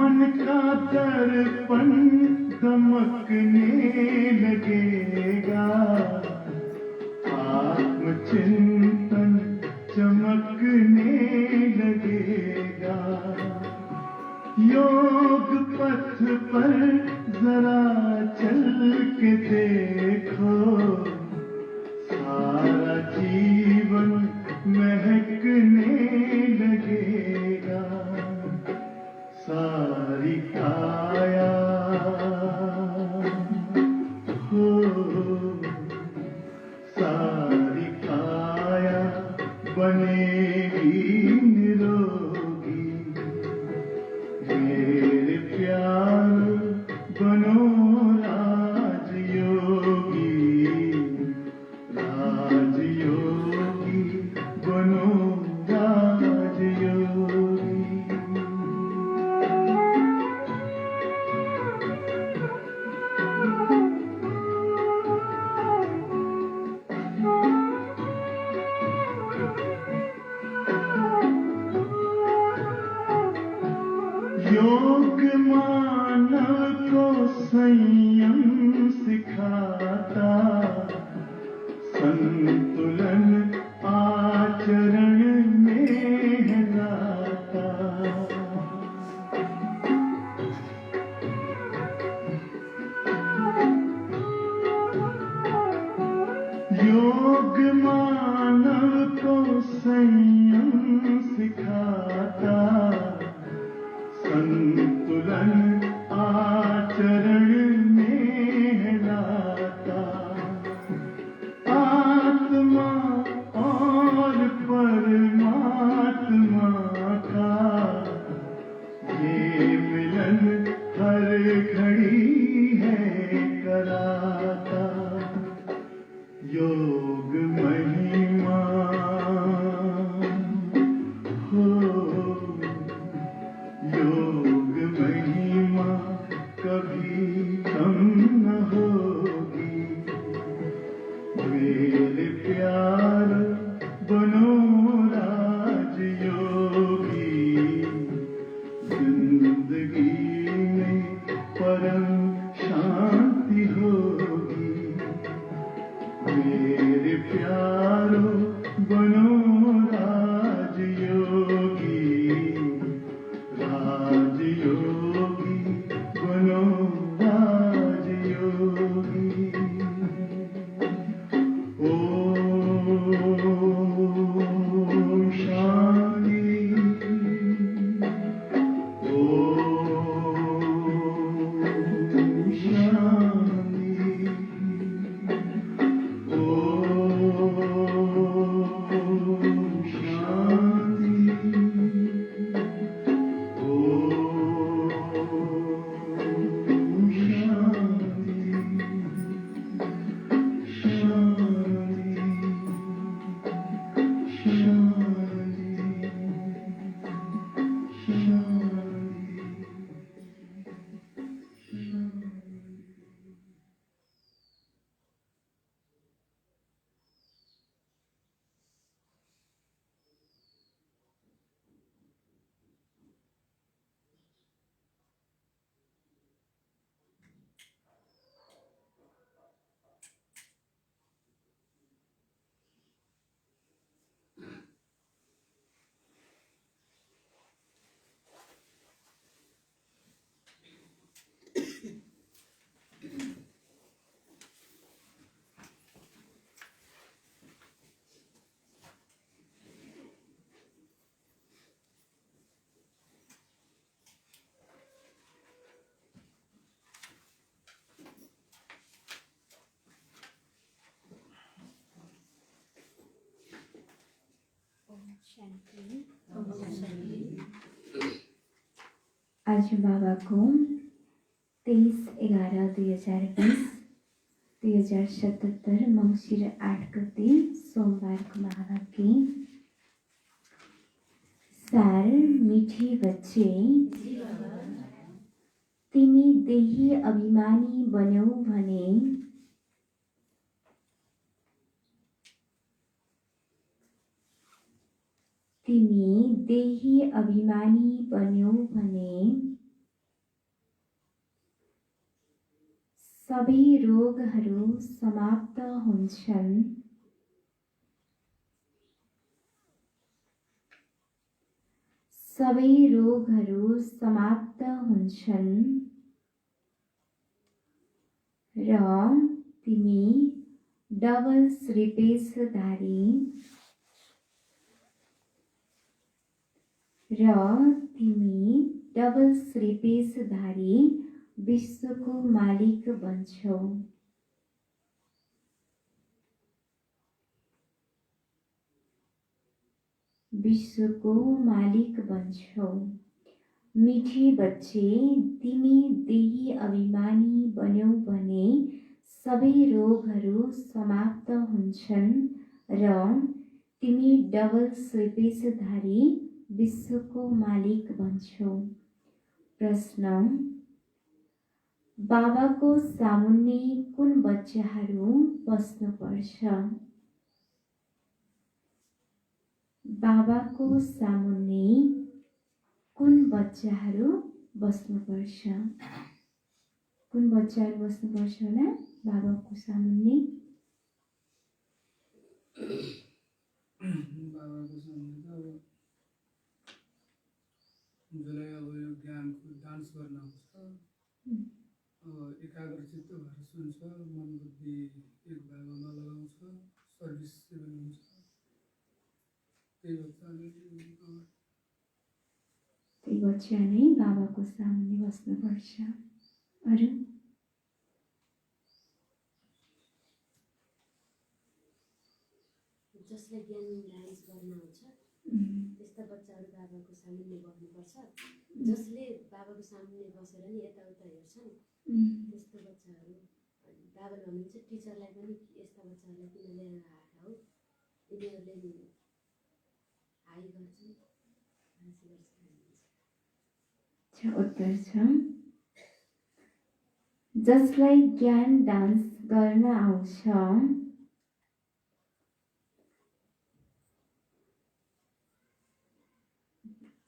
मन का दर्पण दमकने लगेगा, आत्मचिंतन चमकने लगेगा। योग पथ पर जरा चल के देखो, सारा जीवन महकने लगेगा। सारी काया हो, सारी काया बनेगी निरोगी। मेरे प्यार बनो राजयोगी, राजयोगी बनो राजयोगी। योग मानव को संयम सिखाता, संतुलन आचरण में लाता। योग मानव को संयम सिखाता, संतुलन आचरण में लाता। आत्मा और परमात्मा का ये मिलन हर घड़ी है कराता। योग महिमा हो, योग महिमा कभी कम न होगी। मेरे प्यार बनो राजयोगी, जिंदगी में परम शांति होगी। मेरे प्यारो बनो राजयोगी, राजयोगी बनो राजयोगी। ओम शांति, ओम शांति, ओम आज बाबा को 23/11/2020 2077 मङ्सिर 8 गते सोमबारको महावाक्य। सार मीठे बच्चे, तिमी देही अभिमानी बन्यौ भने तिमी देही अभिमानी बन्यौ भने सबै रोगहरू समाप्त हुन्छन्। सबै रोगहरू समाप्त हुन्छन् र तिमी डबल श्रीपेशधारी विश्वको मालिक बन्छौ। विश्वको मालिक बन्छौ। मिठी बच्चे, तिमी देही अभिमानी बन्यौ भने सबै रोगहरू समाप्त हुन्छन् र तिमी डबल श्रीपेशधारी विश्वको मालिक बन्छौ। प्रश्न: बाबाको सामुन्ने कुन बच्चाहरू बस्नुपर्छ? बाबाको सामुन्ने कुन बच्चाहरू बस्नुपर्छ? कुन बच्चाहरू बस्नुपर्छ होला बाबाको सामुन्ने? बाबाको सामुन्ने त जसलाई अब यो ज्ञानको डान्स गर्न आउँछ, एकाग्रचित्त भएर सुन्छ, मन बुद्धि एक भागमा लगाउँछ, सर्भिस सेभेन हुन्छ, त्यही बच्चा नै बाबाको सामुन्ने बस्नुपर्छ। अरू? जसले ज्ञान डान्स गर्न आउँछ त्यस्ता बच्चाहरू बाबाको सामुन्ने बस्नुपर्छ। जसले बाबाको सामुन्ने बसेर नि यताउता हेर्छन् त्यस्तो बच्चाहरू बाबाले भन्नुहुन्छ टिचरलाई पनि यस्ता बच्चाहरूलाई किन ल्याएर हालेर हो, यिनीहरूले हाई गर्छन्, हाँसी गर्छन्। उत्तर छ जसलाई ज्ञान डान्स गर्न आउँछ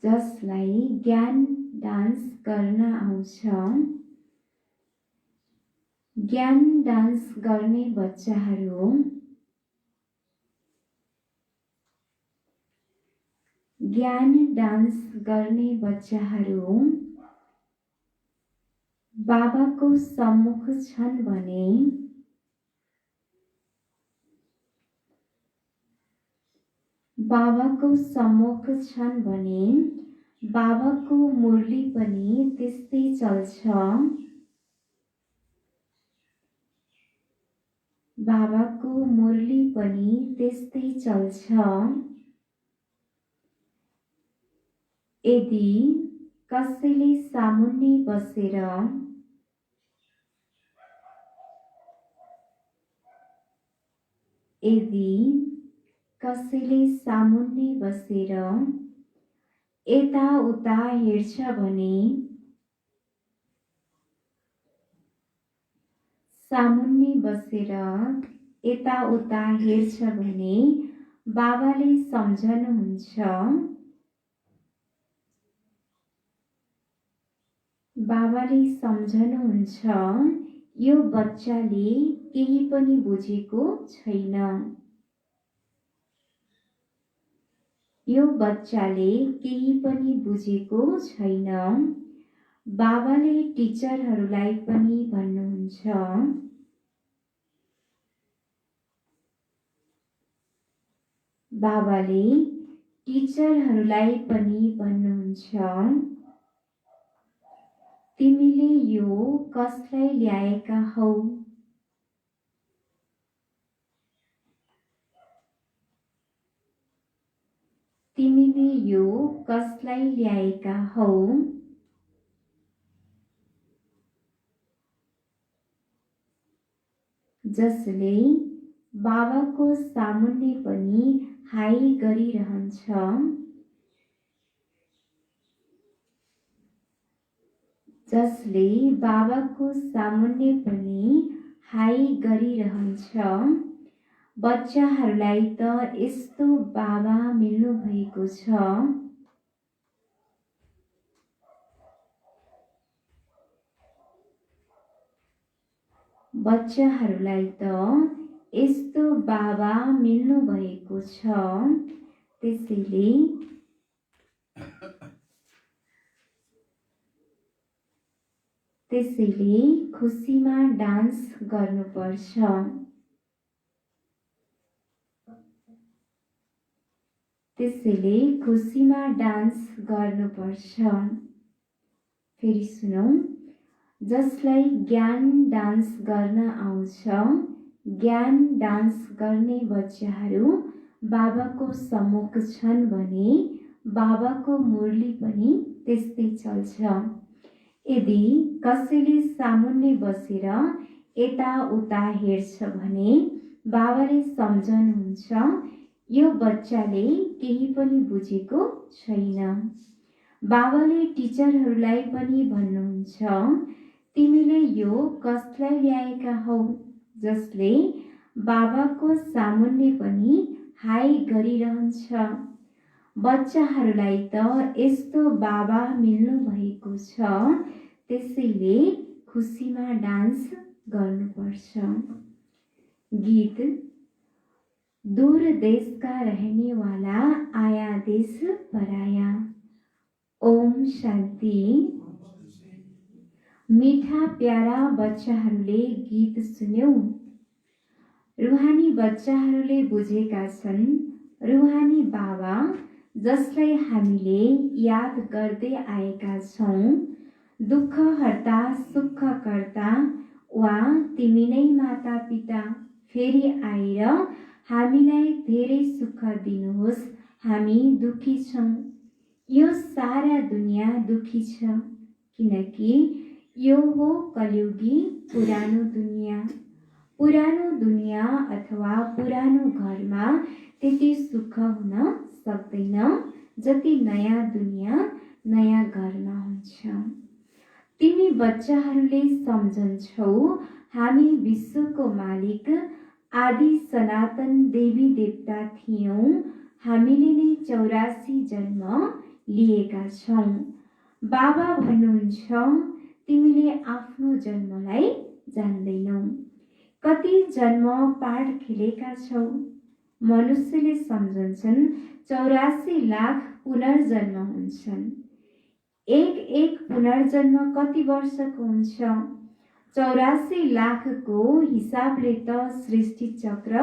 जसलाई ज्ञान डान्स गर्न आउँछ, ज्ञान डान्स गर्ने बच्चाहरू बाबाको सम्मुख छन् भने बाबाको मुरली पनि त्यस्तै चल्छ। यदि कसैले सामुन्ने बसेर यताउता हेर्छ भने बाबाले सम्झनुहुन्छ यो बच्चाले केही पनि बुझेको छैन। बाबाले टिचरहरूलाई पनि भन्नुहुन्छ तिमीले यो कसलाई ल्याएका हौ? जसले बाबाको सामुन्ने पनि हाई गरिरहन्छ, बच्चाहरूलाई त यस्तो बाबा मिल्नु भएको छ। बच्चाहरूलाई त यस्तो बाबा मिल्नु भएको छ, त्यसैले खुसीमा डान्स गर्नुपर्छ। फेरि सुनौ, जसलाई ज्ञान डान्स गर्न आउँछ, ज्ञान डान्स गर्ने बच्चाहरू बाबाको सम्मुख छन् भने बाबाको मुरली पनि त्यस्तै चल्छ। यदि कसैले सामुन्ने बसेर यताउता हेर्छ भने बाबाले सम्झनुहुन्छ, यो बच्चाले केही पनि बुझेको छैन। बाबाले टिचरहरूलाई पनि भन्नुहुन्छ, तिमीले यो कसलाई ल्याएका हौ, जसले बाबाको सामुन्ने पनि हाई गरिरहन्छ। बच्चाहरूलाई त यस्तो बाबा मिल्नु भएको छ, त्यसैले खुसीमा डान्स गर्नुपर्छ। गीत। दूर देश का रहने वाला आया देश पराया। ओम शान्ति। मीठा प्यारा बच्चाहरूले गीत सुन्यौ। रुहानी बच्चाहरूले बुझेका छन्, रुहानी बाबा जसलाई हामीले याद गर्दै आएका छौँ, दुःख हर्ता सुख कर्ता वा तिमी नै माता पिता, फेरि आएर हामीलाई धेरै सुख दिनुहोस्, हामी दुखी छौँ। यो सारा दुनियाँ दुखी छ, किनकि यो हो कलियुगी पुरानो दुनियाँ। पुरानो दुनियाँ अथवा पुरानो घरमा त्यति सुख हुन सक्दैन जति नयाँ दुनियाँ नयाँ घरमा हुन्छ। तिमी बच्चाहरूले सम्झन्छौ, हामी विश्वको मालिक आदि सनातन देवी देवता थियौँ, हामीले नै 84 जन्म लिएका छौँ। बाबा भन्नुहुन्छ, तिमीले आफ्नो जन्मलाई जान्दैनौ। कति जन्म पाठ खेलेका छौ। मनुष्यले सम्झन्छन् 84 लाख पुनर्जन्म हुन्छन्। एक पुनर्जन्म कति वर्षको हुन्छ? 84 लाखको हिसाबले त सृष्टि चक्र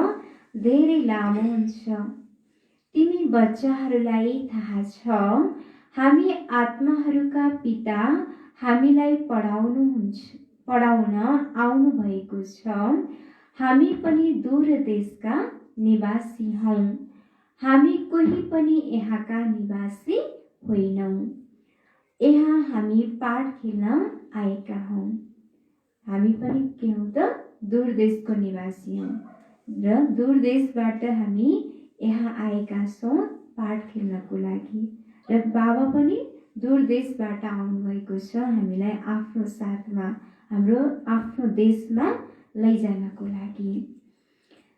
धेरै लामो हुन्छ। तिमी बच्चाहरूलाई थाहा छ, हामी आत्माहरूका पिता हामीलाई पढाउन आउनु भएको छ। हामी पनि दूर देशका निवासी हौँ। हामी कोही पनि यहाँका निवासी होइनौँ। यहाँ हामी पाठ खेल्न आएका हौँ। हामी पनि के हौँ त? दूर देशको निवासी हौँ र दूर देशबाट हामी यहाँ आएका छौँ पाठ खेल्नको लागि। र बाबा पनि दूर देशबाट आउनुभएको छ हामीलाई आफ्नो साथमा, हाम्रो आफ्नो देशमा लैजानको लागि।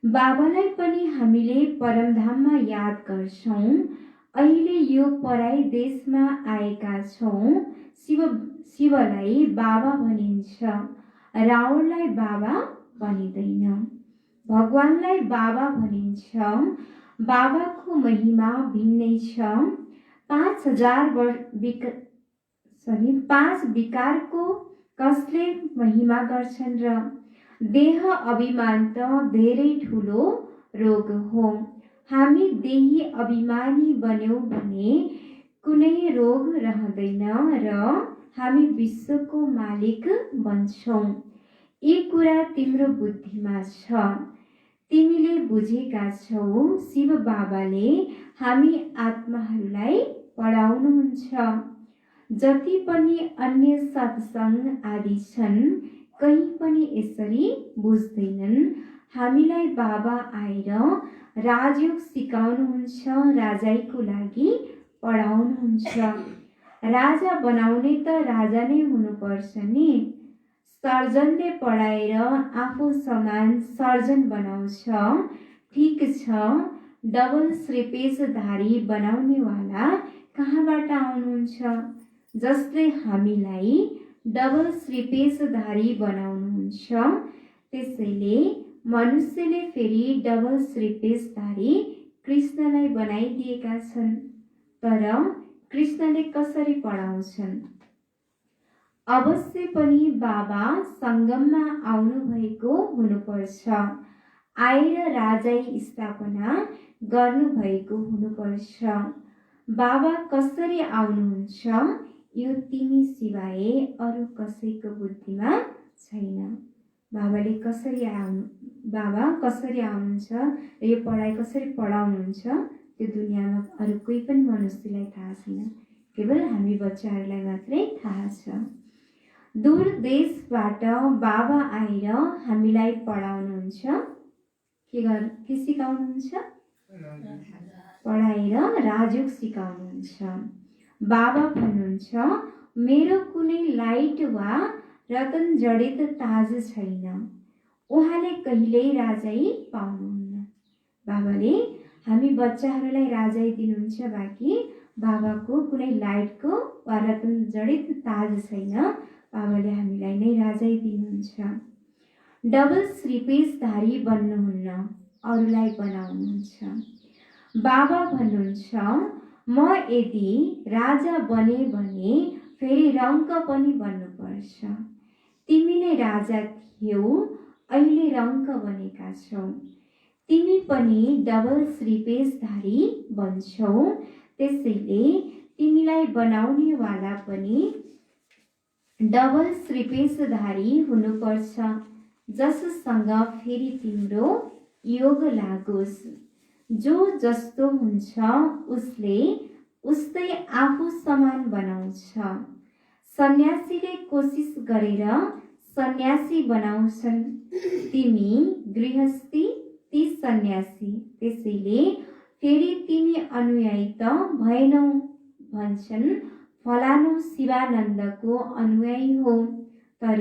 बाबालाई पनि हामीले परमधाममा याद गर्छौँ। अहिले यो पराई देशमा आएका छौँ। शिवलाई बाबा भनिन्छ, रावणलाई बाबा भनिँदैन। भगवानलाई बाबा भनिन्छ। बाबाको महिमा भिन्नै छ। 5 विकारको कसले महिमा गर्छन् र? देह अभिमान त धेरै ठुलो रोग हो। हामी देही अभिमानी बन्यौँ भने कुनै रोग रहँदैन र हामी विश्वको मालिक बन्छौँ। यी कुरा तिम्रो बुद्धिमा छ। तिमीले बुझेका छौ, शिव बाबाले हामी आत्माहरूलाई पढाउनुहुन्छ। जति पनि अन्य सत्सङ्ग आदि छन्, कहीँ पनि यसरी बुझ्दैनन्। हामीलाई बाबा आएर राजयोग सिकाउनुहुन्छ, राजाईको लागि पढाउनुहुन्छ। राजा बनाउने त राजा नै हुनुपर्छ नि। सर्जनले पढाएर आफू समान सर्जन बनाउँछ, ठिक छ। डबल श्रीपेशधारी बनाउनेवाला कहाँबाट आउनुहुन्छ? जसले हामीलाई डबल श्रीपेशधारी बनाउनुहुन्छ, त्यसैले मनुष्यले फेरि डबल श्रीपेशधारी कृष्णलाई बनाइदिएका छन्। तर कृष्णले कसरी पढाउँछन्? अवश्य पनि बाबा सङ्गममा आउनुभएको हुनुपर्छ, आएर राजाई स्थापना गर्नुभएको हुनुपर्छ। बाबा कसरी आउनुहुन्छ यो तिमी सिवाय अरू कसैको बुद्धिमा छैन। बाबा कसरी आउनुहुन्छ र यो पढाइ कसरी पढाउनुहुन्छ त्यो दुनियाँमा अरू कोही पनि मनुष्यलाई थाहा छैन, केवल हामी बच्चाहरूलाई मात्रै थाहा छ। दूर देशबाट बाबा आएर हामीलाई पढाउनुहुन्छ, के सिकाउनुहुन्छ? पढाएर राजयोग सिकाउनुहुन्छ। बाबा भन्नुहुन्छ, मेरो कुनै लाइट वा रतन जडित ताज छैन, उहाँले कहिल्यै राजाई पाउनुहुन्न। बाबाले हामी बच्चाहरूलाई राजाई दिनुहुन्छ, बाँकी बाबाको कुनै लाइटको वा रतन जडित ताज छैन, बाबाले हामीलाई नै राजाई दिनुहुन्छ। डबल श्रीपेशधारी बन्नुहुन्न, अरूलाई बनाउनुहुन्छ। बाबा भन्नुहुन्छ, म यदि राजा बने भने फेरि रङ्क पनि बन्नुपर्छ। तिमी नै राजा थियौ, अहिले रङ्क बनेका छौ। तिमी पनि डबल श्रीपेशधारी बन्छौ, त्यसैले तिमीलाई बनाउनेवाला पनि डबल श्रीपेशधारी हुनुपर्छ, जससँग फेरि तिम्रो योग लागोस्। जो जस्तो हुन्छ उसले उस्तै आफू समान बनाउँछ। सन्यासीले कोसिस गरेर सन्यासी बनाउँछन्, तिमी गृहस्थी, ती सन्यासी। त्यसैले फेरि तिमी अनुयायी त भएनौ, भन्छन् फलानु शिवानन्दको अनुयायी हो। तर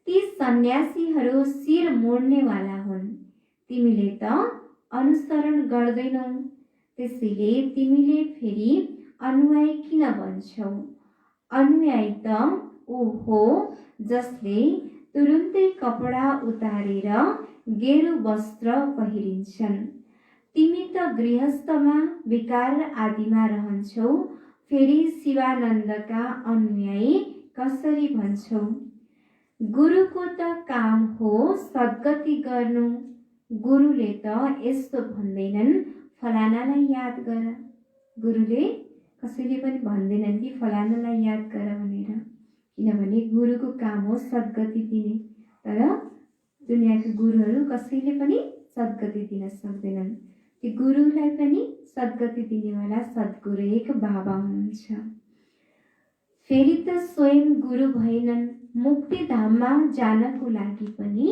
ती सन्यासीहरू शिर मोड्नेवाला हुन्, तिमीले त अनुसरण गर्दैनौ, त्यसैले तिमीले फेरि अनुयायी किन भन्छौ? अनुयायी त ऊ हो जसले तुरुन्तै कपडा उतारेर गेरु वस्त्र पहिरिन्छन्। तिमी त गृहस्थमा विकार आदिमा रहन्छौ, फेरि शिवानन्दका अनुयायी कसरी भन्छौ? गुरुको त काम हो सद्गति गर्नु। गुरुले त यस्तो भन्दैनन् फलानालाई याद गर। गुरुले कसैले पनि भन्दैनन् कि फलानालाई याद गर भनेर, किनभने गुरुको काम हो सद्गति दिने। तर दुनियाँका गुरुहरू कसैले पनि सद्गति दिन सक्दैनन्। त्यो गुरुलाई पनि सद्गति दिनेवाला सद्गुरु एक बाबा हुनुहुन्छ। फेरि त स्वयं गुरु भएनन्, मुक्तिधाममा जानको लागि पनि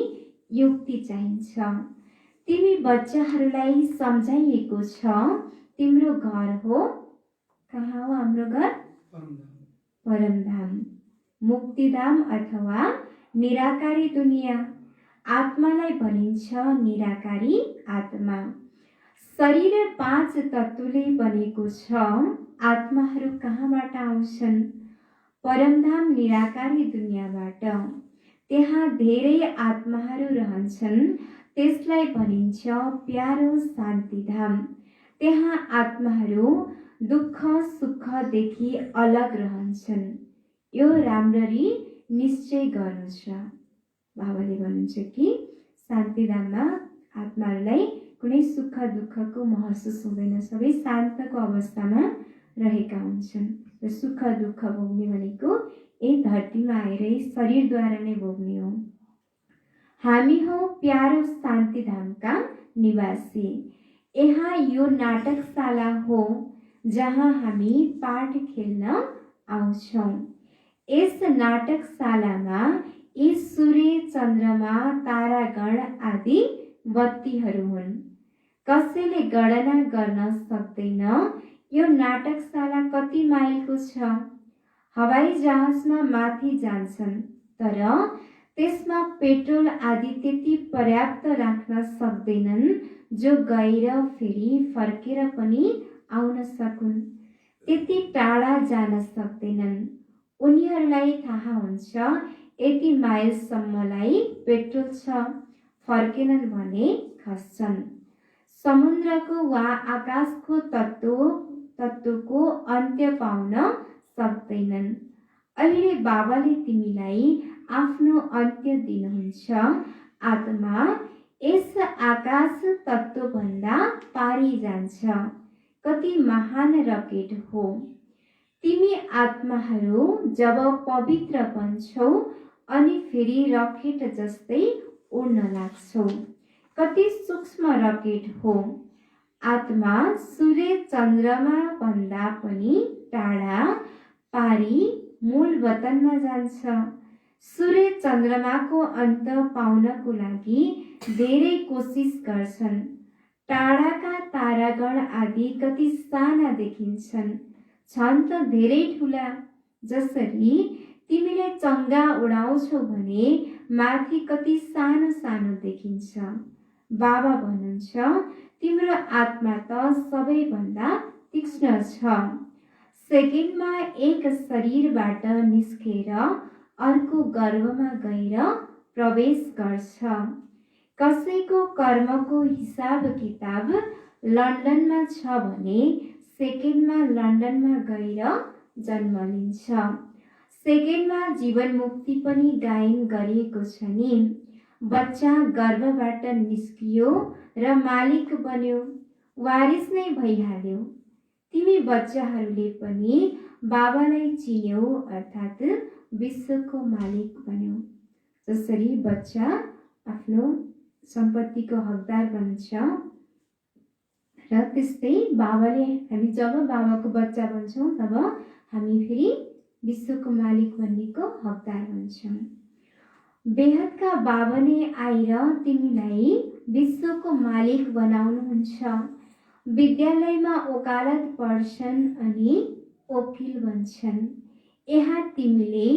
युक्ति चाहिन्छ। तिमी बच्चाहरूलाई सम्झाइएको छ, तिम्रो घर हो, कहाँ हो हाम्रो घर? परमधाम, मुक्तिधाम अथवा निराकारी दुनियाँ। आत्मालाई भनिन्छ निराकारी आत्मा। शरीर 5 तत्त्वले बनेको छ। आत्माहरू कहाँबाट आउँछन्? परमधाम निराकारी दुनियाँबाट। त्यहाँ धेरै आत्माहरू रहन्छन्, त्यसलाई भनिन्छ प्यारो शान्तिधाम। त्यहाँ आत्माहरू दुःख सुखदेखि अलग रहन्छन्। यो राम्ररी निश्चय गर्नु छ। बाबाले भन्नुहुन्छ कि शान्तिधाममा आत्माहरूलाई कुनै सुख दुःखको महसुस हुँदैन, सबै शान्तको अवस्थामा रहेका हुन्छन्। र सुख दुःख भोग्ने भनेको यही धरतीमा आएर शरीरद्वारा नै भोग्ने हो। हामी हौ प्यारो शान्तिधामका निवासी। यहाँ यो नाटकशाला हो जहाँ हामी पाठ खेल्न आउँछौँ। यस नाटकशालामा यी सूर्य चन्द्रमा तारागण आदि बत्तीहरू हुन्। कसैले गणना गर्न सक्दैन यो नाटकशाला कति माइलको छ। हवाई जहाजमा माथि जान्छन्, तर त्यसमा पेट्रोल आदि त्यति पर्याप्त राख्न सक्दैनन् जो गएर फेरि फर्केर पनि आउन सकुन्। त्यति टाढा जान सक्दैनन्। उनीहरूलाई थाहा हुन्छ यति माइलसम्मलाई पेट्रोल छ, फर्केनन् भने खस्छन्। समुद्रको वा आकाशको तत्त्वको अन्त्य पाउन सक्दैनन्। अहिले बाबाले तिमीलाई आफ्नो अन्त्य दिनुहुन्छ। आत्मा यस आकाश तत्त्वभन्दा पारी जान्छ। कति महान रकेट हो। तिमी आत्माहरू जब पवित्र बन्छौ अनि फेरि रकेट जस्तै उड्न लाग्छौ। कति सूक्ष्म रकेट हो। आत्मा सूर्य चन्द्रमा भन्दा पनि टाढा पारी मूल वतनमा जान्छ। सूर्य चन्द्रमाको अन्त पाउनको लागि धेरै कोसिस गर्छन्। टाढाका तारागण आदि कति साना देखिन्छन्, छन् त धेरै ठुला। जसरी तिमीले चङ्गा उडाउँछौ भने माथि कति सानो सानो देखिन्छ। बाबा भन्नुहुन्छ तिम्रो आत्मा त सबैभन्दा तीक्ष्ण छ। सेकेन्डमा एक शरीरबाट निस्केर अर्को गर्भमा गएर प्रवेश गर्छ। कसैको कर्मको हिसाब किताब लन्डनमा छ भने सेकेन्डमा लन्डनमा गएर जन्म लिन्छ। सेकेन्डमा जीवन मुक्ति पनि गायन गरिएको छ नि। बच्चा गर्भबाट निस्कियो र मालिक बन्यो, वारिस नै भइहाल्यो। तिमी बच्चाहरूले पनि बाबालाई चिन्यौ, अर्थात् विश्वको मालिक बन्यो। जसरी बच्चा आफ्नो सम्पत्तिको हकदार बन्छ र त्यस्तै बाबाले हामी जब बाबाको बच्चा बन्छौँ तब हामी फेरि विश्वको मालिक बन्नेको हकदार बन्छौँ। बेहदका बाबा नै आएर तिमीलाई विश्वको मालिक बनाउनुहुन्छ। विद्यालयमा वकालत पढ्छन् अनि वकिल बन्छन्। यहाँ तिमीले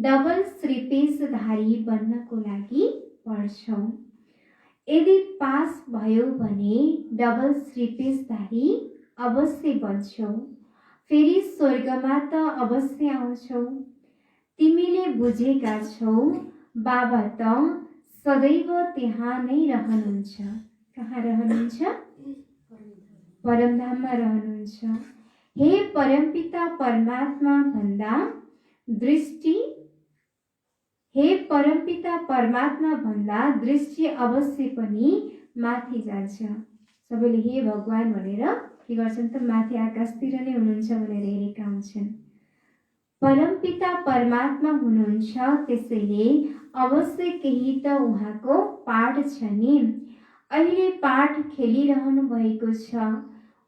डबल श्रीपेशधारी बन्नको लागि पढ्छौ। यदि पास भयो भने डबल श्रीपेशधारी अवश्य बन्छौ। फेरि स्वर्गमा त अवश्य आउँछौ। तिमीले बुझेका छौ बाबा त सदैव त्यहाँ नै रहनुहुन्छ। कहाँ रहनुहुन्छ? परमधाममा रहनुहुन्छ। हे परमपिता परमात्मा भन्दा दृष्टि अवश्य पनि माथि जान्छ। सबैले हे भगवान भनेर के गर्छन् त माथि आकाशतिर नै हुनुहुन्छ भनेर हेरेका हुन्छन्। परमपिता परमात्मा हुनुहुन्छ, त्यसैले अवश्य केही त उहाँको पाठ छ नि। अहिले पाठ खेलिरहनु भएको छ।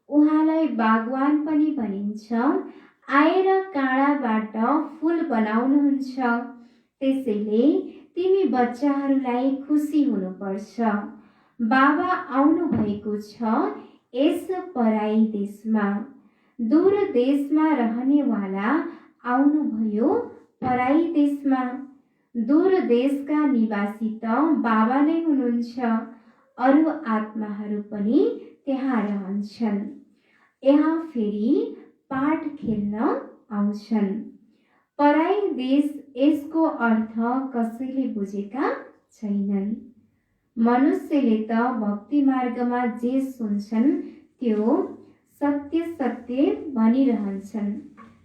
उहाँलाई बागवान पनि भनिन्छ। आएर काँडाबाट फुल बनाउनुहुन्छ। त्यसैले तिमी बच्चाहरूलाई खुसी हुनुपर्छ। बाबा आउनु भएको छ यस पराई देशमा। दूर देशमा रहनेवाला आउनुभयो पराई देशमा। दूर देशका निवासी त बाबा नै हुनुहुन्छ। अरू आत्माहरू पनि त्यहाँ रहन्छन्। यहाँ फेरि पाठ खेल्न आउँछन्। पराई देश यसको अर्थ कसैले बुझेका छैनन्। मनुष्यले त भक्ति मार्गमा जे सुन्छन् त्यो सत्य सत्य भनिरहन्छन्।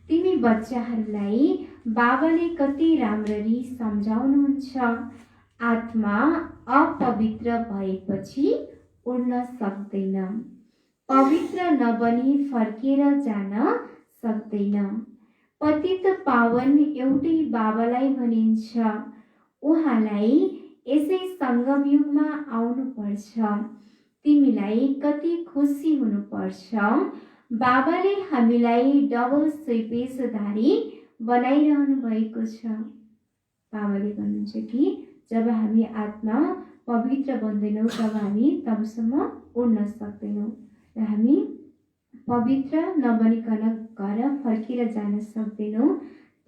तिमी बच्चाहरूलाई बाबाले कति राम्ररी सम्झाउनुहुन्छ। आत्मा अपवित्र भएपछि उड्न सक्दैन। पवित्र नबनी फर्केर जान सक्दैन। पतित पावन एउटै बाबालाई भनिन्छ। उहाँलाई यसै सङ्गमयुगमा आउनुपर्छ। तिमीलाई कति खुसी हुनुपर्छ। बाबाले हामीलाई डबल श्रीपेशधारी बनाइरहनु भएको छ। बाबाले भन्नुहुन्छ कि जब हामी आत्मा पवित्र बन्दैनौँ तब हामी तबसम्म उड्न सक्दैनौँ र हामी पवित्र नबनिकन घर फर्केर जान सक्दैनौँ।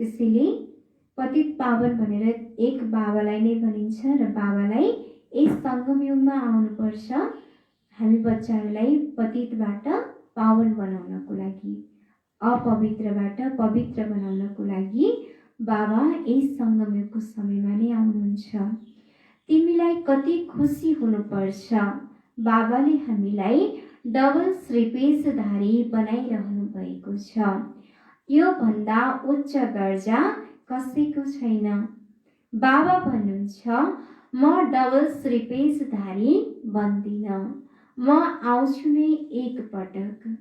त्यसैले पतित पावन भनेर एक बाबालाई नै भनिन्छ र बाबालाई यस सङ्गमयुगमा आउनुपर्छ हामी बच्चाहरूलाई पतितबाट पावन बनाउनको लागि, अपवित्रबाट पवित्र बनाउनको लागि बाबा यस सङ्गमयुगको समयमा नै आउनुहुन्छ। तिमीलाई कति खुसी हुनुपर्छ। बाबाले हामीलाई डबल श्रीपेशधारी बनाइरहनु भएको छ। यो भन्दा उच्च दर्जा कसैको छैन। बाबा भन्नुहुन्छ, म डबल श्रीपेशधारी बन्दिनँ। म आउँछु नै एक पटक,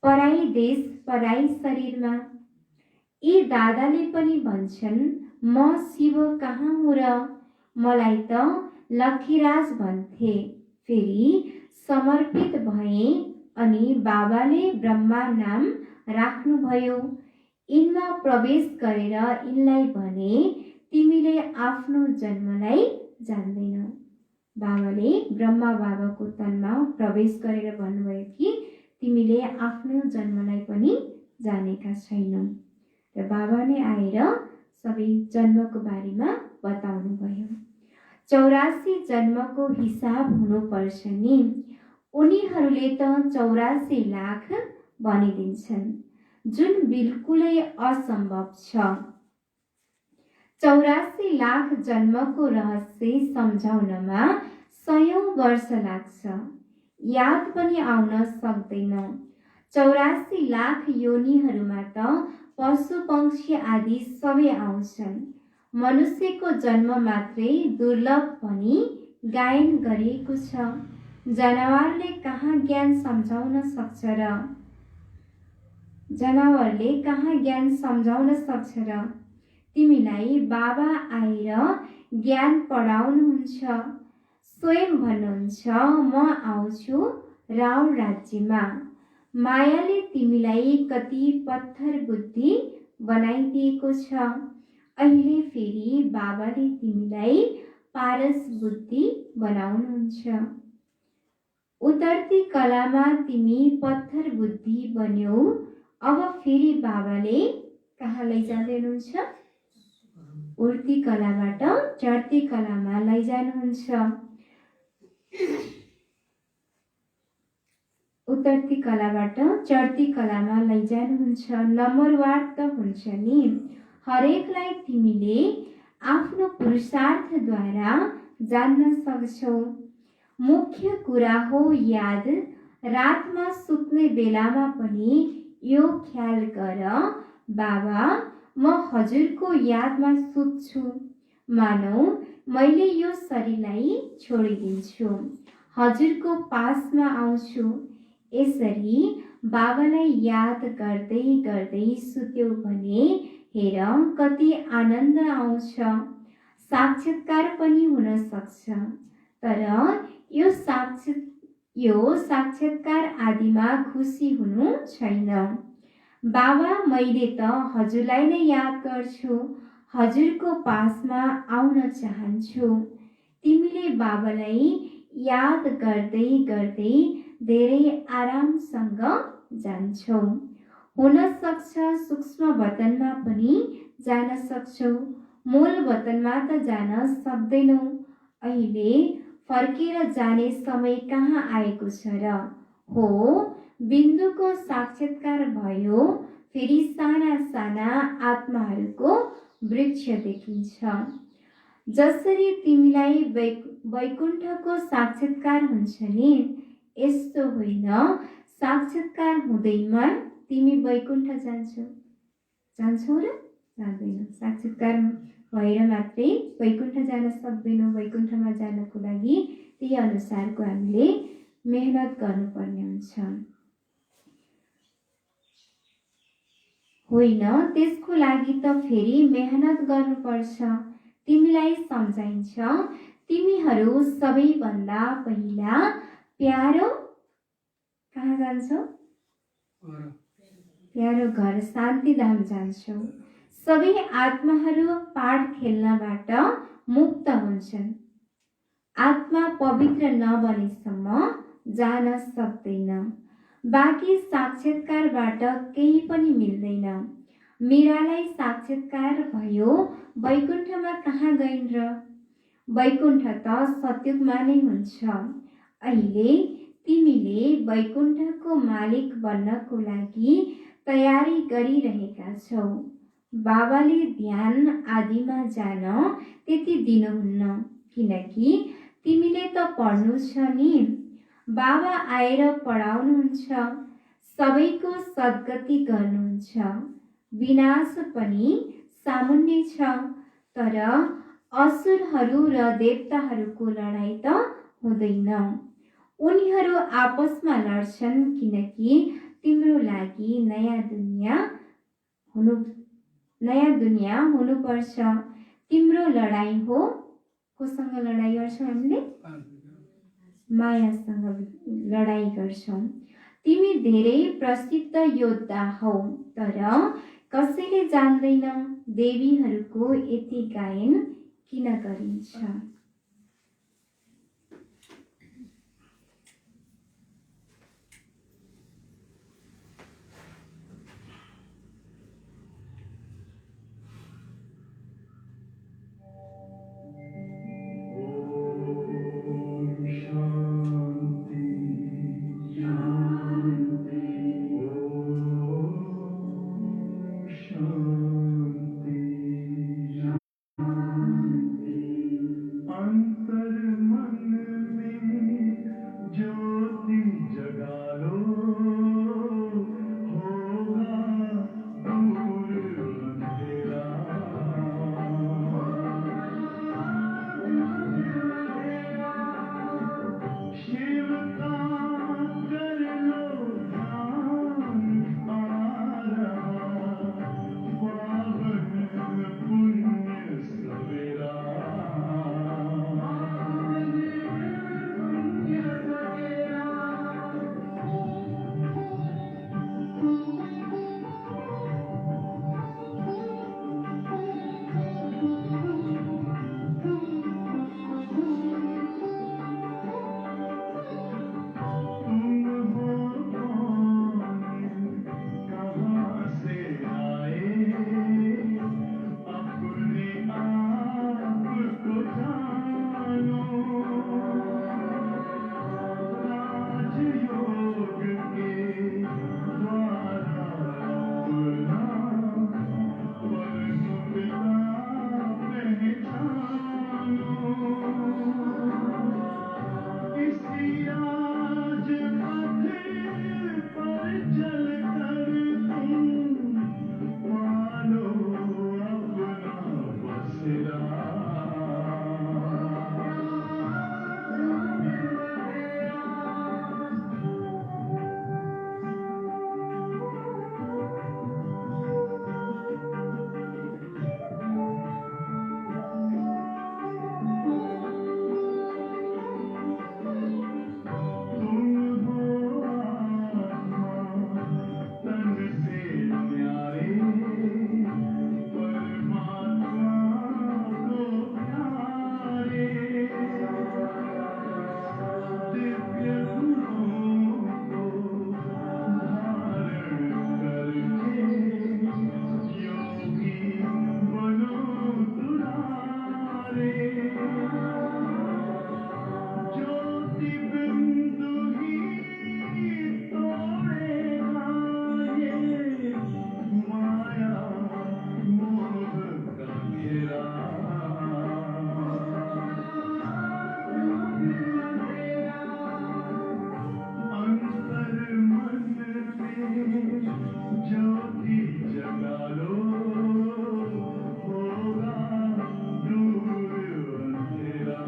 पराई देश पराई शरीरमा। यी दादाले पनि भन्छन्, म शिव कहाँ हुँ र? मलाई त लक्खीराज भन्थे। फेरि समर्पित भए अनि बाबाले ब्रह्मा नाम राख्नुभयो। यिनमा प्रवेश गरेर यिनलाई भने, तिमीले आफ्नो जन्मलाई जान्दैनौ। बाबाले ब्रह्मा बाबाको तनमा प्रवेश गरेर भन्नुभयो कि तिमीले आफ्नो जन्मलाई पनि जानेका छैनौ। र बाबा नै आएर सबै जन्मको बारेमा बताउनु भयो। 84 जन्मको हिसाब हुनुपर्छ नि। उनीहरूले त 84 लाख भनिदिन्छन्, जुन बिल्कुलै असम्भव छ। 84 लाख जन्मको रहस्य सम्झाउनमा 100 वर्ष लाग्छ। याद पनि आउन सक्दैन। 84 लाख योनिहरूमा त पशु पक्षी आदि सबै आउँछन्। मनुष्यको जन्म मात्रै दुर्लभ भनी गायन गरिएको छ। जनावरले कहाँ ज्ञान सम्झाउन सक्छ र? जनावरले कहाँ ज्ञान सम्झाउन सक्छ र? तिमीलाई बाबा आएर ज्ञान पढाउनुहुन्छ। स्वयं भन्नुहुन्छ, म आउँछु राउँ राज्यमा। मायाले तिमीलाई कति पत्थर बुद्धि बनाइदिएको छ। अहिले फेरि बाबाले तिमीलाई पारस बुद्धि बनाउनुहुन्छ। उतर्ती कलामा तिमी पत्थर बुद्धि बन्यौ। अब फेरि बाबाले कहाँ लैजाँदै हुनुहुन्छ? उर्ती कलाबाट चढ्ती कलामा लैजानुहुन्छ। उतर्ती कलाबाट चढ्ती कलामा लैजानुहुन्छ। नम्बरवार त हुन्छ नि। हरेकलाई तिमीले आफ्नो पुरुषार्थद्वारा जान्न सक्छौ। मुख्य कुरा हो याद। रातमा सुत्ने बेलामा पनि यो ख्याल गर, बाबा म हजुरको यादमा सुत्छु। मानौ मैले यो शरीरलाई छोडिदिन्छु, हजुरको पासमा आउँछु। यसरी बाबालाई याद गर्दै गर्दै सुत्यौ भने हेर कति आनन्द आउँछ। साक्षात्कार पनि हुन सक्छ। तर यो साक्षात्कार आदिमा खुसी हुनु छैन। बाबा मैले त हजुरलाई नै याद गर्छु, हजुरको पासमा आउन चाहन्छु। तिमीले बाबालाई याद गर्दै गर्दै धेरै आरामसँग जान्छौ। हुन सक्छ सूक्ष्म वतनमा पनि जान सक्छौ, मूल वतनमा त जान सक्दैनौ। अहिले फर्केर जाने समय कहाँ आएको छ र? हो, बिन्दुको साक्षात्कार भयो। फेरि साना साना आत्माहरूको वृक्ष देखिन्छ। जसरी तिमीलाई वैकुण्ठको साक्षात्कार हुन्छ नि, यस्तो होइन साक्षात्कार हुँदैमा तिमी वैकुण्ठ जान्छौ र? जाँदैनौ। साक्षात्कार भएर मात्रै वैकुण्ठ जान सक्दैनौ। वैकुण्ठमा जानको लागि त्यही अनुसारको हामीले मेहनत गर्नुपर्ने हुन्छ। होइन, त्यसको लागि त फेरि मेहनत गर्नुपर्छ। तिमीलाई सम्झाइन्छ, तिमीहरू सबैभन्दा पहिला प्यारो कहाँ जान्छौ? प्यारो घर शान्तिधाम जान्छौ। सबै आत्माहरू पाठ खेल्नबाट मुक्त हुन्छन्। आत्मा पवित्र नबनेसम्म जान सक्दैन। बाँकी साक्षात्कारबाट केही पनि मिल्दैन। मीरालाई साक्षात्कार भयो, वैकुण्ठमा कहाँ गइन् र? वैकुण्ठ त सत्युगमा नै हुन्छ। अहिले तिमीले वैकुण्ठको मालिक बन्नको लागि तयारी गरिरहेका छौ। बाबाले ध्यान आदिमा जान त्यति दिनुहुन्न। किनकि तिमीले त पढ्नु छ नि, बाबा आएर पढाउनुहुन्छ, सबैको सद्गति गर्नुहुन्छ। विनाश पनि सामान्य छ, तर असुरहरू र देवताहरूको लडाईँ त हुँदैन। उनीहरू आपसमा लड्छन् किनकि तिम्रो लागि नयाँ दुनिया हुनुपर्छ। तिम्रो लडाईँ हो, कोसँग लडाईँ गर्छौँ हामीले? मायासँग लडाईँ गर्छौँ। तिमी धेरै प्रसिद्ध योद्धा हौ, तर कसैले जान्दैन देवीहरूको यति गायन किन गरिन्छ। अंतर मन में ज्योति जगा लो, होगा दूर अंधेरा। शिव का कर लो ध्यान, आ रहा पावन पुण्य सवेरा। तुम हो कौन, कहाँ से आए, अपने आप को जानो। राजयोग के द्वारा अपना परम पिता पहचानो। इसी राजपथ पर चलकर तुम पालो अपना बसेरा। तुम हो आत्मा तन से न्यारे, परमात्मा को प्यारे। दिव्य गुणों को धारण करके योगी बनो दुलारे। ज्योति बिंदु ही तोड़ेगा ये माया मोह का घेरा। अंतर मन में ज्योति जगा लो, होगा दूर अंधेरा।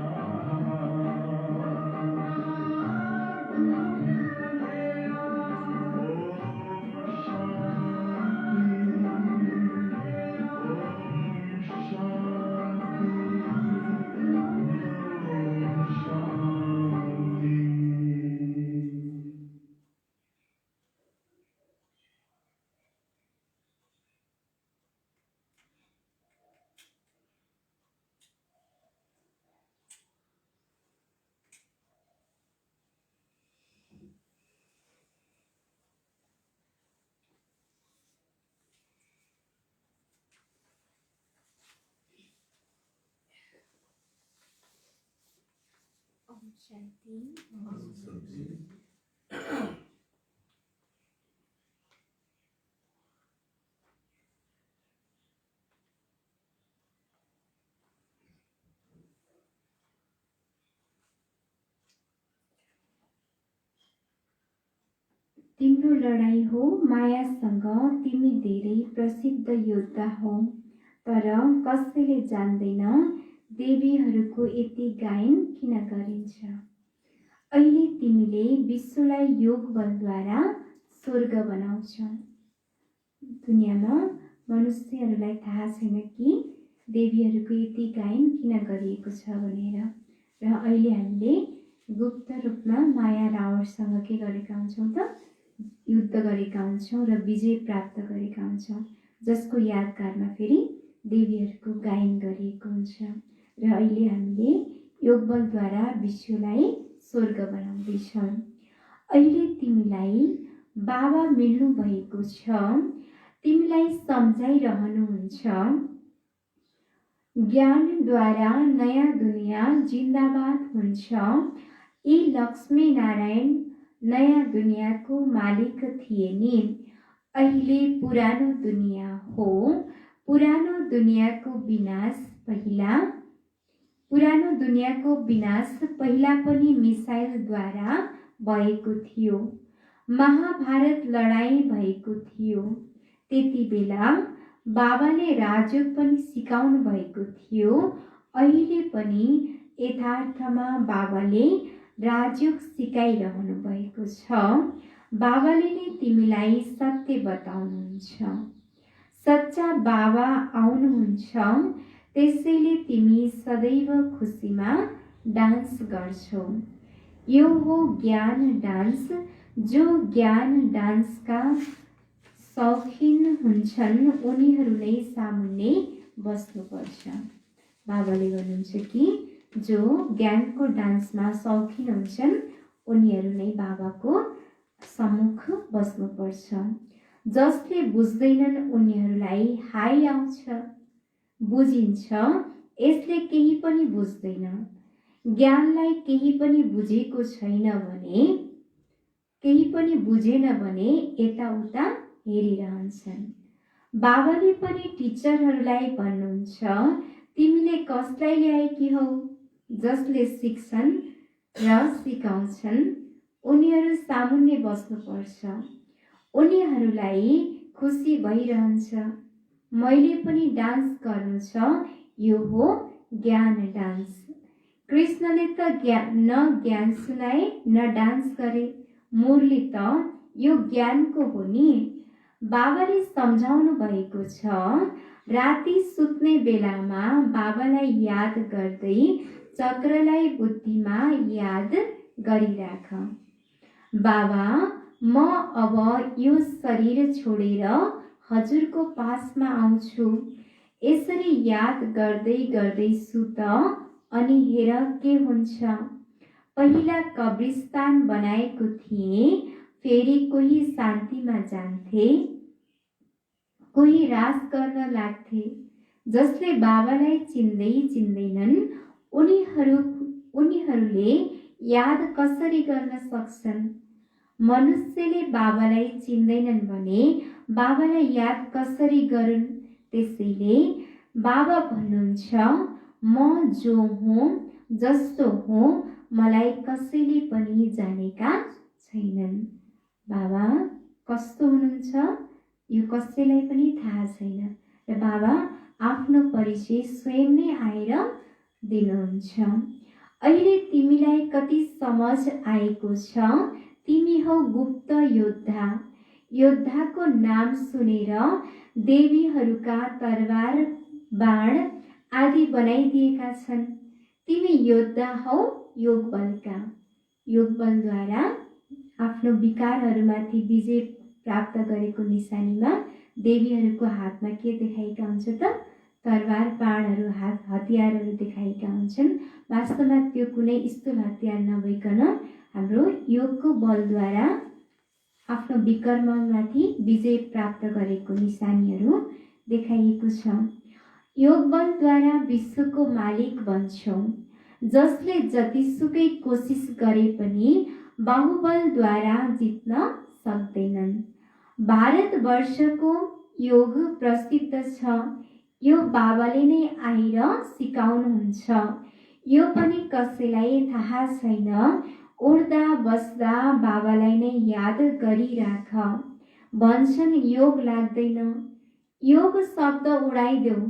ओम शांति। तिम्रो लडाईँ हो मायासँग, तिमी धेरै प्रसिद्ध योद्धा हौ। तर कसैले जान्दैन देवीहरूको यति गायन किन गरिन्छ। अहिले तिमीले विश्वलाई योग बलद्वारा स्वर्ग बनाउँछौ। दुनियाँमा मनुष्यहरूलाई थाहा छैन कि देवीहरूको यति गायन किन गरिएको छ भनेर। र अहिले हामीले गुप्त रूपमा माया रावणसँग के गरेका हुन्छौँ त, युद्ध गरेका हुन्छौँ र विजय प्राप्त गरेका हुन्छौँ, जसको यादगारमा फेरि देवीहरूको गायन गरिएको हुन्छ। र अहिले हामीले योग बलद्वारा विश्वलाई स्वर्ग बनाउँदैछौँ। अहिले तिमीलाई बाबा मिल्नु भएको छ, तिमीलाई सम्झाइरहनुहुन्छ। ज्ञानद्वारा नयाँ दुनियाँ जिन्दाबाद हुन्छ। यी लक्ष्मी नारायण नयाँ दुनियाँको मालिक थिए नि, अहिले पुरानो दुनियाँ हो। पुरानो दुनियाँको विनाश पहिला पनि मिसाइलद्वारा भएको थियो। महाभारत लडाईँ भएको थियो। त्यति बेला बाबाले राजयोग पनि सिकाउनु भएको थियो। अहिले पनि यथार्थमा बाबाले राजयोग सिकाइरहनु भएको छ। बाबाले नै तिमीलाई सत्य बताउनुहुन्छ। सच्चा बाबा आउनुहुन्छ, त्यसैले तिमी सदैव खुसीमा डान्स गर्छौ। यो हो ज्ञान डान्स। जो ज्ञान डान्सका शौखिन हुन्छन् उनीहरू नै सामुन्ने बस्नुपर्छ। बाबाले भन्नुहुन्छ कि जो ज्ञानको डान्समा शौखिन हुन्छन् उनीहरू नै बाबाको सम्मुख बस्नुपर्छ। जसले बुझ्दैनन् उनीहरूलाई हाई आउँछ। बुझिन्छ यसले केही पनि बुझ्दैन। ज्ञानलाई केही पनि बुझेन भने यताउता हेरिरहन्छन्। बाबाले पनि टिचरहरूलाई भन्नुहुन्छ, तिमीले कसलाई ल्याएकी हौ? जसले सिक्छन् र सिकाउँछन् उनीहरू सामुन्ने बस्नुपर्छ। उनीहरूलाई खुसी भइरहन्छ। मैले पनि डान्स गर्नु छ। यो हो ज्ञान डान्स। कृष्णले त न ज्ञान सुनाए न डान्स गरे। मुरली त यो ज्ञानको हो नि। बाबाले सम्झाउनु भएको छ, राति सुत्ने बेलामा बाबालाई याद गर्दै चक्रलाई बुद्धिमा याद गरिराख। बाबा, म अब यो शरीर छोडेर हजुरको पासमा आउँछु। यसरी याद गर्दै गर्दै सुत, अनि हेर के हुन्छ। पहिला कब्रिस्तान बनाएको थिए, फेरि कोही शान्तिमा जान्थे, कोही रास गर्न लाग्थे। जसले बाबालाई चिन्दैनन् उनीहरूले याद कसरी गर्न सक्छन्? मनुष्यले बाबालाई चिन्दैनन् भने बाबालाई याद कसरी गरून्? त्यसैले बाबा भन्नुहुन्छ, म जो हुँ जस्तो हुँ मलाई कसैले पनि जानेका छैनन्। बाबा कस्तो हुनुहुन्छ यो कसैलाई पनि थाहा छैन। र बाबा आफ्नो परिचय स्वयं नै आएर दिनुहुन्छ। अहिले तिमीलाई कति समझ आएको छ? तिमी हौ गुप्त योद्धा। योद्धाको नाम सुनेर देवीहरूका तरबार बाण आदि बनाइदिएका छन्। तिमी योद्धा हौ योग बलका। योग बलद्वारा आफ्नो विकारहरूमाथि विजय प्राप्त गरेको निशानीमा देवीहरूको हातमा के देखाएका हुन्छ त? तरबार बाणहरू, हतियारहरू देखाएका हुन्छन्। वास्तवमा त्यो कुनै स्थूल हतियार नभइकन हाम्रो योगको बलद्वारा आफ्नो विकर्ममाथि विजय प्राप्त गरेको निशानीहरू देखाइएको छ। योग बलद्वारा विश्वको मालिक बन्छौँ। जसले जतिसुकै कोसिस गरे पनि बाहुबलद्वारा जित्न सक्दैनन्। भारतवर्षको योग प्रसिद्ध छ। यो बाबाले नै आएर सिकाउनुहुन्छ। यो पनि कसैलाई थाहा छैन। उड्दा बस्दा बाबालाई नै याद गरिराख। भन्छन् योग लाग्दैन, योग शब्द उडाइदेऊ।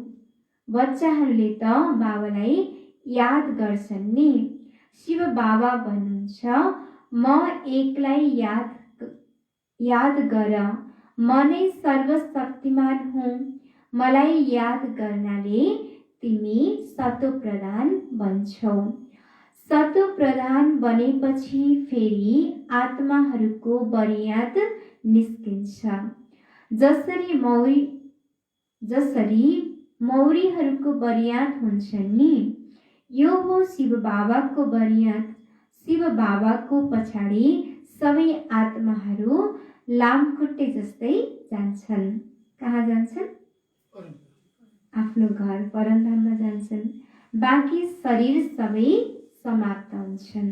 बच्चाहरूले त बाबालाई याद गर्छन् नि। शिव बाबा भन्नुहुन्छ, म एकलाई याद गर, म नै सर्वशक्तिमान हुँ। मलाई याद गर्नाले तिमी सतो प्रधान बन्छौ। सतो प्रधान बनेपछि फेरि आत्माहरूको बरियात निस्किन्छ। जसरी मौरीहरूको बरियात हुन्छन् नि, यो हो शिव बाबाको बरियात। शिव बाबाको पछाडि सबै आत्माहरू लामखुट्टे जस्तै जान्छन्। कहाँ जान्छन्? आफ्नो घर परमधाममा जान्छन्। बाँकी शरीर सबै समाप्त हुन्छन्।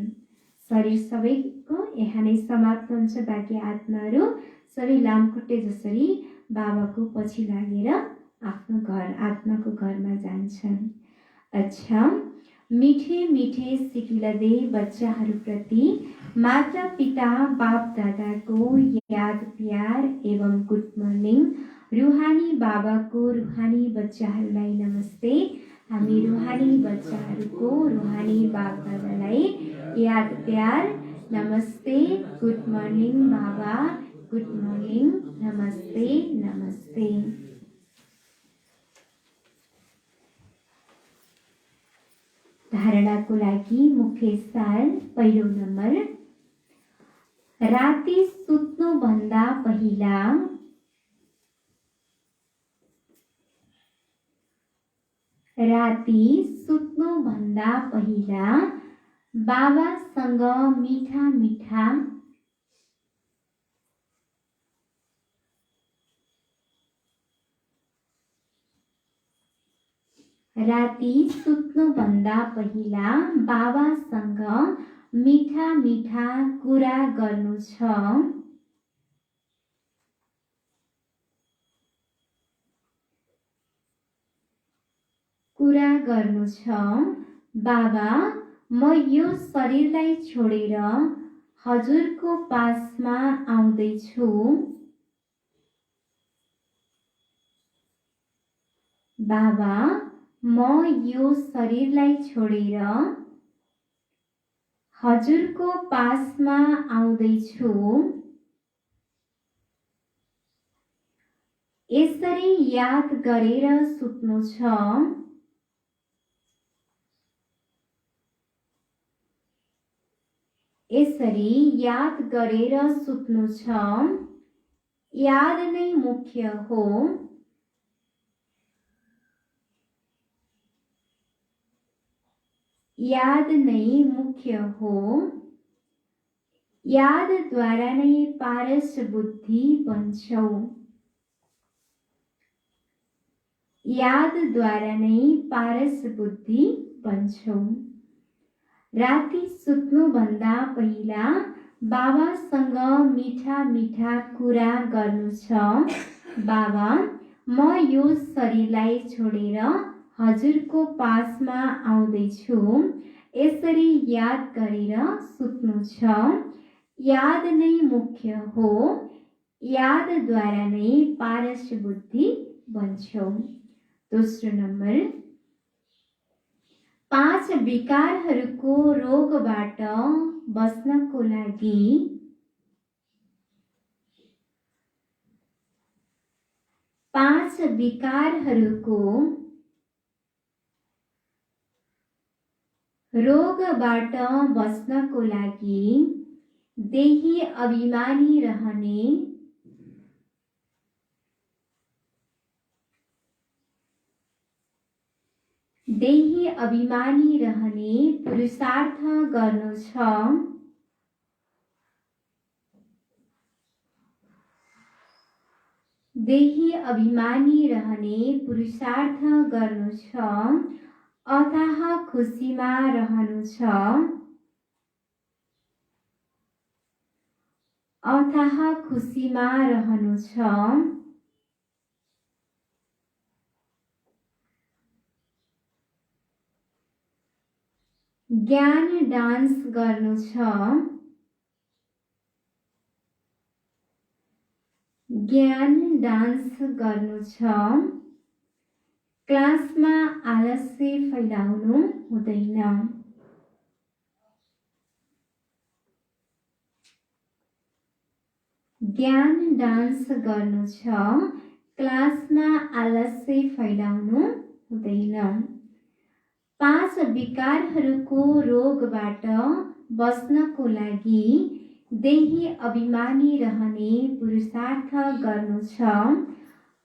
शरीर सबैको यहाँ नै समाप्त हुन्छ। बाँकी आत्माहरू सबै लामखुट्टे जसरी बाबाको पछि लागेर आफ्नो घर, आत्माको घरमा जान्छन्। अच्छा, मिठे मिठे सिकिलदे बच्चाहरूप्रति माता पिता बाप दादाको याद प्यार एवं गुड मर्निङ। रुहानी बाबाको रुहानी बच्चाहरूलाई नमस्ते। हामी रुहानी बच्चाहरूको रुहानी बाप दादालाई याद प्यार नमस्ते। गुड मर्निङ बाबा, गुड मर्निङ, नमस्ते नमस्ते। धारणाको लागि मुख्य सार पहिलो नम्बर, राति सुत्नुभन्दा पहिला बाबासँग मिठा मिठा बाबासँग मिठा मिठा कुरा गर्नु छ। बाबा, म यो शरीरलाई छोडेर हजुरको पासमा आउँदैछु। बाबा, म यो शरीरलाई छोडेर हजुरको पासमा आउँदैछु। यसरी याद गरेर सुत्नु छ। याद नै मुख्य हो। यादद्वारा नै पारस बुद्धि बन्छौ। राति सुत्नुभन्दा पहिला बाबासँग मिठा मिठा कुरा गर्नु छ। बाबा, म यो शरीरलाई छोडेर हजुरको पासमा आउँदैछु। यसरी याद गरेर सुत्नु छ। याद नै मुख्य हो। यादद्वारा नै पारस बुद्धि बन्छौ। दोस्रो नम्बर, 5 विकारहरूको रोगबाट बस्नको लागि देही अभिमानी रहने पुरुषार्थ गर्नु छ। अथाह खुसीमा रहनु छ। ज्ञान डान्स गर्नु छ, ज्ञान डान्स गर्नु छ, क्लासमा आलस्य फैलाउनु हुँदैन। ज्ञान डान्स गर्नु छ, क्लासमा आलस्य फैलाउनु हुँदैन। 5 विकारहरूको रोगबाट बस्नको लागि देही अभिमानी रहने पुरुषार्थ गर्नु छ,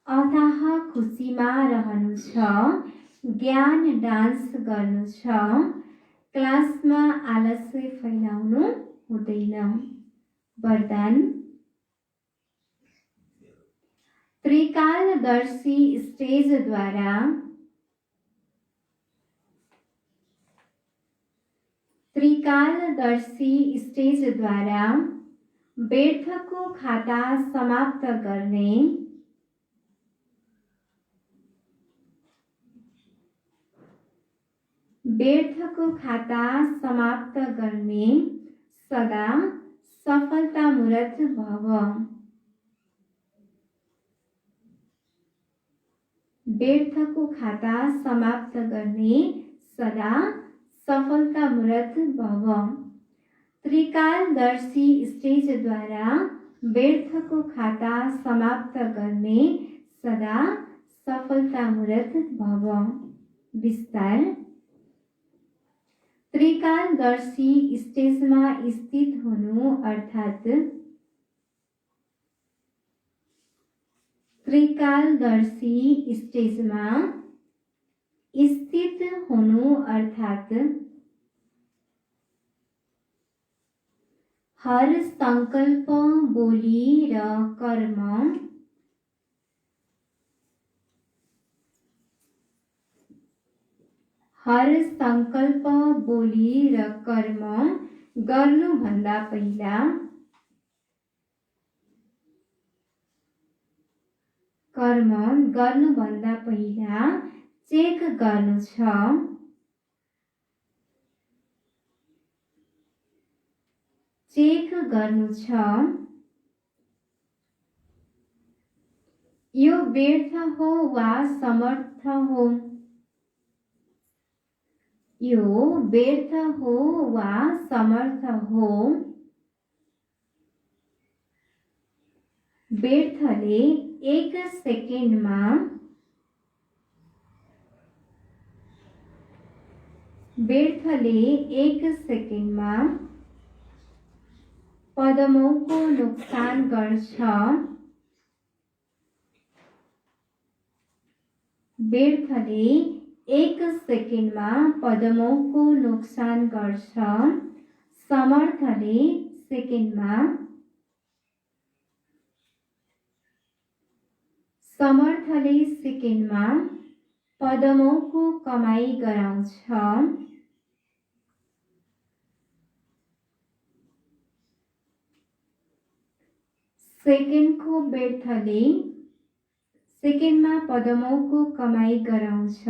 अथाह खुसीमा रहनु छ, ज्ञान डान्स गर्नु छ, क्लासमा आलस्य फैलाउनु हुँदैन। वरदान त्रिकालदर्शी स्टेजद्वारा व्यर्थको खाता समाप्त गर्ने, व्यर्थको खाता समाप्त गर्ने सदा सफलतामूर्त भव। व्यर्थको खाता समाप्त गर्ने सदा सफलतामूर्त भव। त्रिकालदर्शी स्टेजद्वारा व्यर्थको खाता समाप्त गर्ने सदा सफलतामूर्त भव। विस्तार त्रिकालदर्शी स्टेजमा स्थित हुनु अर्थात् त्रिकालदर्शी स्टेजमा स्थित हुनु अर्थात् हर संकल्प, बोली र कर्म हर संकल्प, बोली र कर्म गर्नुभन्दा पहिला चेक गर्नु छ। चेक गर्नु छ यो व्यर्थ हो वा समर्थ हो। यो व्यर्थ हो वा समर्थ हो। व्यर्थले 1 सेकेन्डमा पदमौको नोक्सान गर्छ। व्यर्थले 1 सेकेन्डमा पदमौको नोक्सान गर्छ। समर्थले सेकेन्डमा पदमौको कमाई गराउँछ। सेकेन्डको व्यर्थले सेकेन्डमा पदमौको कमाई गराउँछ।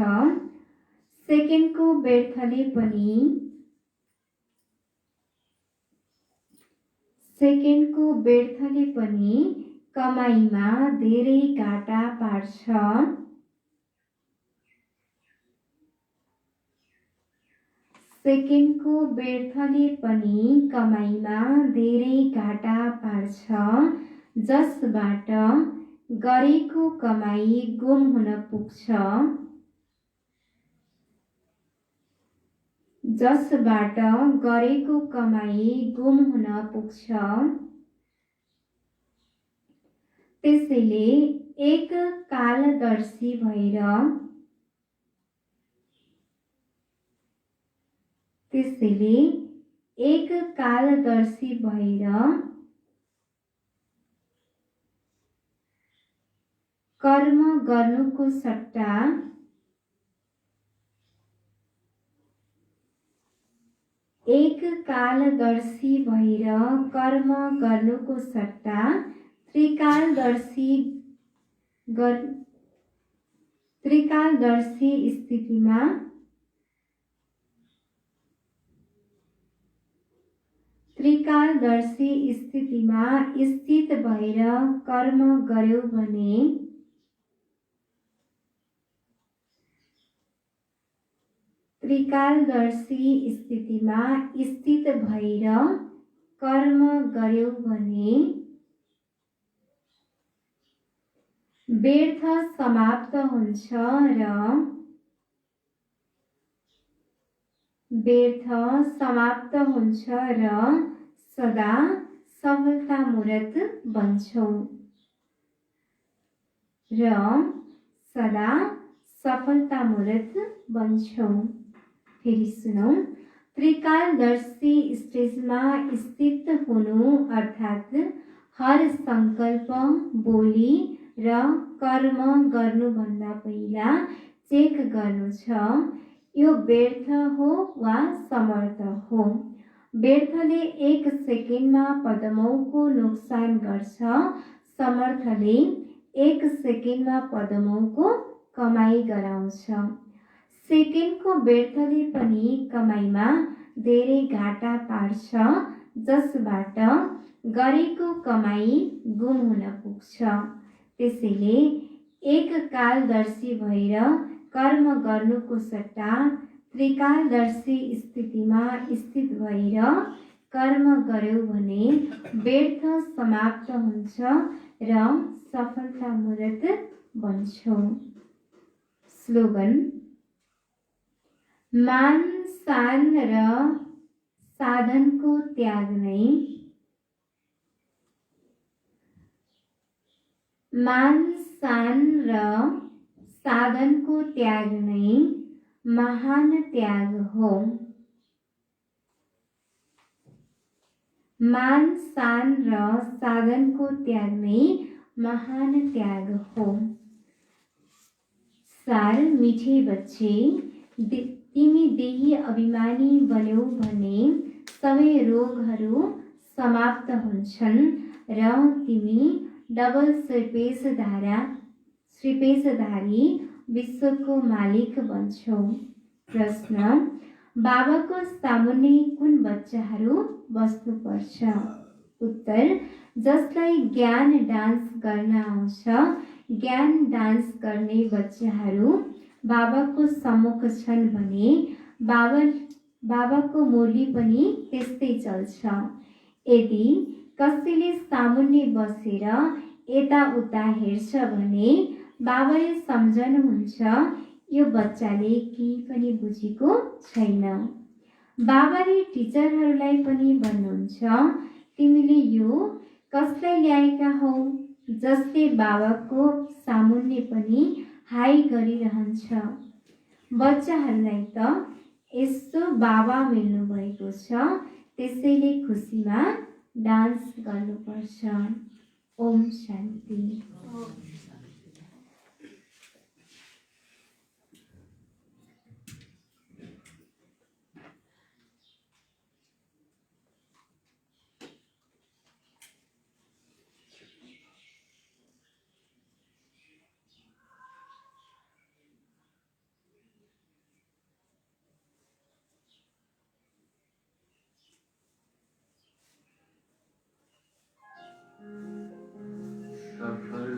सेकेन्डको व्यर्थले पनि कमाईमा धेरै घाटा पार्छ। सेकेन्डको व्यर्थले पनि कमाईमा धेरै घाटा पार्छ, जसबाट गरेको कमाई गुम हुन पुग्छ। त्यसैले एक कालदर्शी भएर कर्म गर्नुको सट्टा त्रिकालदर्शी स्थितिमा त्रिकालदर्शी स्थितिमा स्थित भएर कर्म गर्यो भने त्रिकालदर्शी स्थितिमा स्थित भएर कर्म गर्यो भने व्यर्थ समाप्त हुन्छ र सदा सफलतामूर्त बन्छौ फेरि सुनौ। त्रिकालदर्शी स्टेजमा स्थित हुनु अर्थात् हर संकल्प, बोली र कर्म गर्नुभन्दा पहिला चेक गर्नु छ यो व्यर्थ हो वा समर्थ हो। व्यर्थले 1 सेकेन्डमा पदमौको नोक्सान गर्छ, समर्थले 1 सेकेन्डमा पदमौको कमाई गराउँछ। सेकेन्डको व्यर्थले पनि कमाईमा धेरै घाटा पार्छ, जसबाट गरेको कमाई गुम हुन पुग्छ। त्यसैले एक कालदर्शी भएर कर्म गर्नुको सट्टा त्रिकालदर्शी स्थितिमा स्थित भएर कर्म गर्यो भने व्यर्थ समाप्त हुन्छ र सफलतामूर्त बन्छौ। स्लोगन: मान शान र साधनको त्याग नै महान त्याग हो। मान शान र साधनको त्याग नै महान त्याग हो। सार: मिठे बच्चे, तिमी देही अभिमानी बन्यौ भने सबै रोगहरू समाप्त हुन्छन् र तिमी डबल श्रीपेशधारी विश्वको मालिक बन्छौ। प्रश्न: बाबाको सामुन्ने कुन बच्चाहरू बस्नुपर्छ? उत्तर: जसलाई ज्ञान डान्स गर्न आउँछ, ज्ञान डान्स गर्ने बच्चाहरू बाबाको सम्मुख छन् भने बाबाको मुरली पनि त्यस्तै चल्छ। यदि कसैले सामुन्ने बसेर यताउता हेर्छ भने बाबाले सम्झनुहुन्छ यो बच्चाले केही पनि बुझेको छैन। बाबाले टिचरहरूलाई पनि भन्नुहुन्छ तिमीले यो कसलाई ल्याएका हौ, जसले बाबाको सामुन्ने पनि हाई गरिरहन्छ। बच्चाहरूलाई त यस्तो बाबा मिल्नु भएको छ, त्यसैले खुसीमा डान्स गर्नुपर्छ। ओम शान्ति। सफल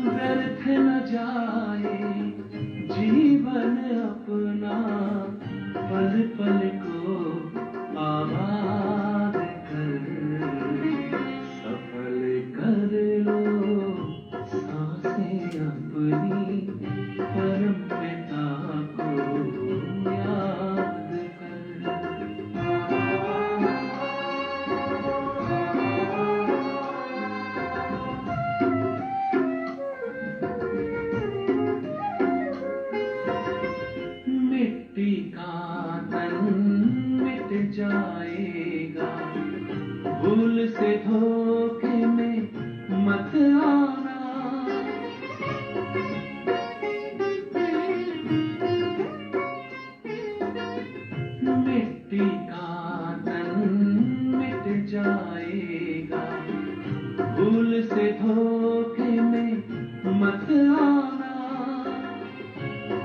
व्यर्थ न जाए जीवन अपना, पल पल को आबाद कर, सफल कर लो सांसें अपनी, परम पिता को याद कर। मिट्टी का तन मिट जाएगा, भूल से धोखे में मत आना। मिट्टी का तन मिट जाएगा, भूल से धोखे में मत आना।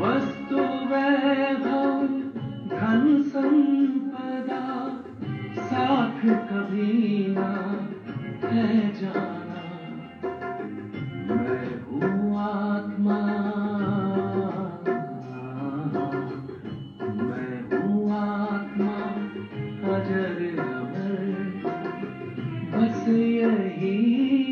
वस्तु वैभव धन संपदा साथ कभी ना है जाना। मैं हूँ आत्मा, मैं हूँ आत्मा अजर अमर, बस यही